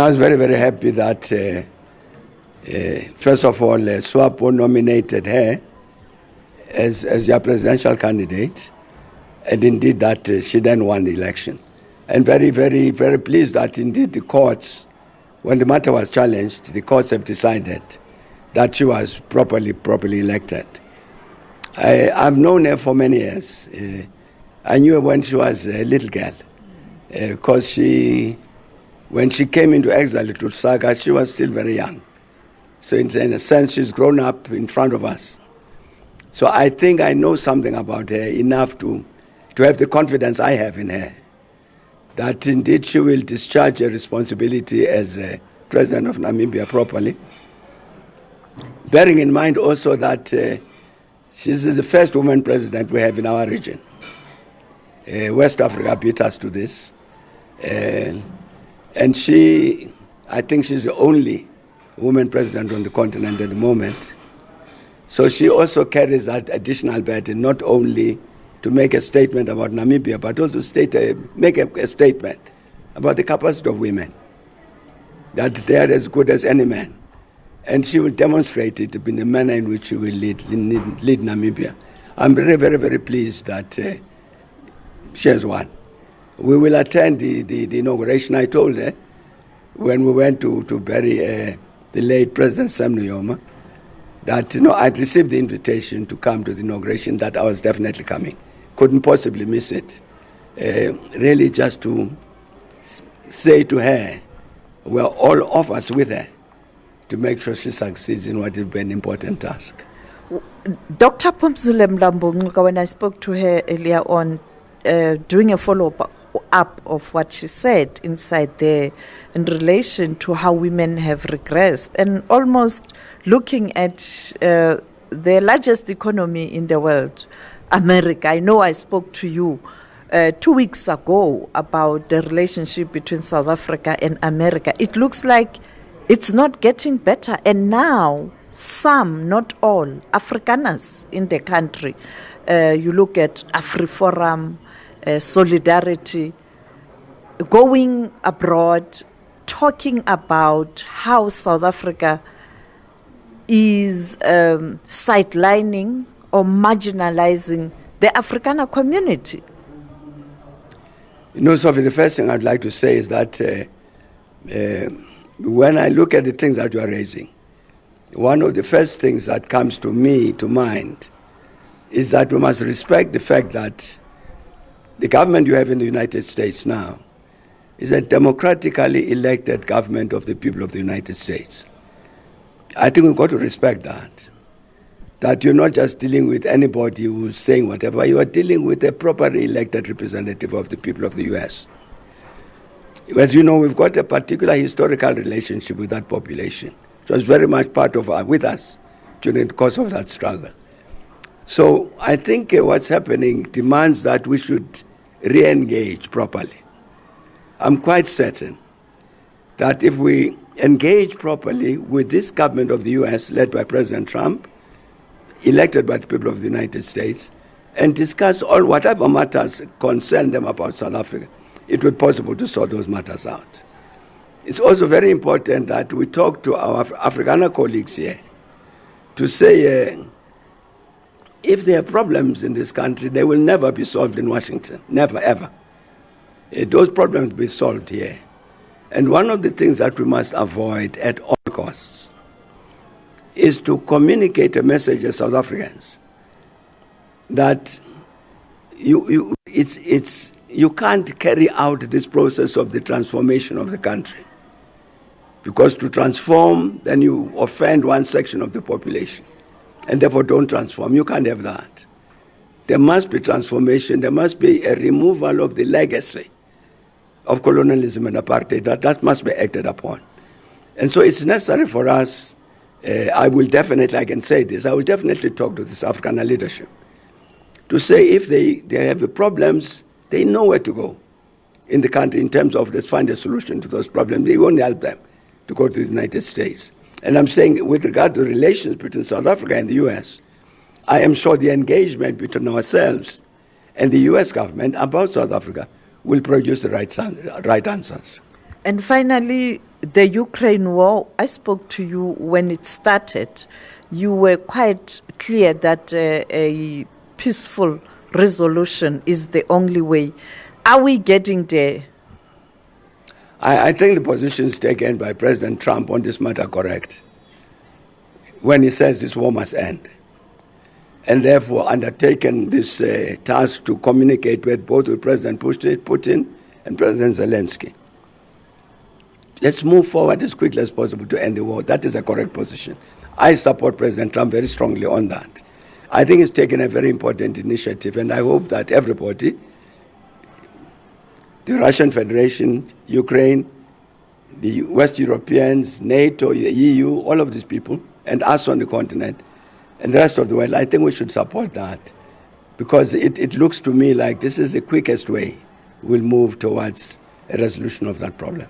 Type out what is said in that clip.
was very, very happy that, first of all, SWAPO nominated her as your presidential candidate, and indeed that she then won the election. And very, very, very pleased that indeed the courts, when the matter was challenged, the courts have decided that she was properly elected. I've known her for many years. I knew her when she was a little girl, because when she came into exile to Lusaka, she was still very young. So in a sense, she's grown up in front of us. So I think I know something about her enough to have the confidence I have in her, that indeed she will discharge her responsibility as a president of Namibia properly. Bearing in mind also that she's the first woman president we have in our region. West Africa beat us to this. And I think she's the only woman president on the continent at the moment. So she also carries that additional burden, not only to make a statement about Namibia, but also make a statement about the capacity of women, that they are as good as any man. And she will demonstrate it in the manner in which she will lead Namibia. I'm very, very, very pleased that she has won. We will attend the inauguration. I told her when we went to bury the late President Sam Nujoma that I'd received the invitation to come to the inauguration, that I was definitely coming. Couldn't possibly miss it. Really just to say to her, we're all of us with her to make sure she succeeds in what will be an important task. Dr. Pumpzile Mlambo, when I spoke to her earlier on, doing a follow-up of what she said inside there in relation to how women have regressed, and almost looking at the largest economy in the world, America. I know I spoke to you 2 weeks ago about the relationship between South Africa and America. It looks like it's not getting better, and now some, not all, Afrikaners in the country, you look at AfriForum, Solidarity, going abroad, talking about how South Africa is sidelining or marginalizing the Afrikaner community. Sophie, the first thing I'd like to say is that when I look at the things that you are raising, one of the first things that comes to me to mind is that we must respect the fact that the government you have in the United States now is a democratically elected government of the people of the United States. I think we've got to respect that you're not just dealing with anybody who's saying whatever, you are dealing with a properly elected representative of the people of the U.S. As you know, we've got a particular historical relationship with that population. It was very much part of with us during the course of that struggle. So I think what's happening demands that we should re-engage properly. I'm quite certain that if we engage properly with this government of the U.S., led by President Trump, elected by the people of the United States, and discuss all whatever matters concern them about South Africa, it will be possible to sort those matters out. It's also very important that we talk to our Afrikaner colleagues here to say if there are problems in this country, they will never be solved in Washington, never, ever. Those problems will be solved here. And one of the things that we must avoid at all costs is to communicate a message as South Africans that you can't carry out this process of the transformation of the country. Because to transform, then you offend one section of the population, and therefore don't transform. You can't have that. There must be transformation. There must be a removal of the legacy of colonialism and apartheid. That must be acted upon. And so it's necessary for us, I will definitely talk to this Afrikaner leadership to say if they have problems, they know where to go in the country in terms of let's find a solution to those problems. We won't help them to go to the United States. And I'm saying with regard to relations between South Africa and the U.S., I am sure the engagement between ourselves and the U.S. government about South Africa will produce the right answers. And finally, the Ukraine war, I spoke to you when it started. You were quite clear that a peaceful resolution is the only way. Are we getting there? I think the positions taken by President Trump on this matter are correct when he says this war must end, and therefore undertaken this task to communicate with President Putin and President Zelensky. Let's move forward as quickly as possible to end the war. That is a correct position. I support President Trump very strongly on that. I think he's taken a very important initiative, and I hope that everybody, the Russian Federation, Ukraine, the West Europeans, NATO, the EU, all of these people, and us on the continent, and the rest of the world, I think we should support that, because it looks to me like this is the quickest way we'll move towards a resolution of that problem.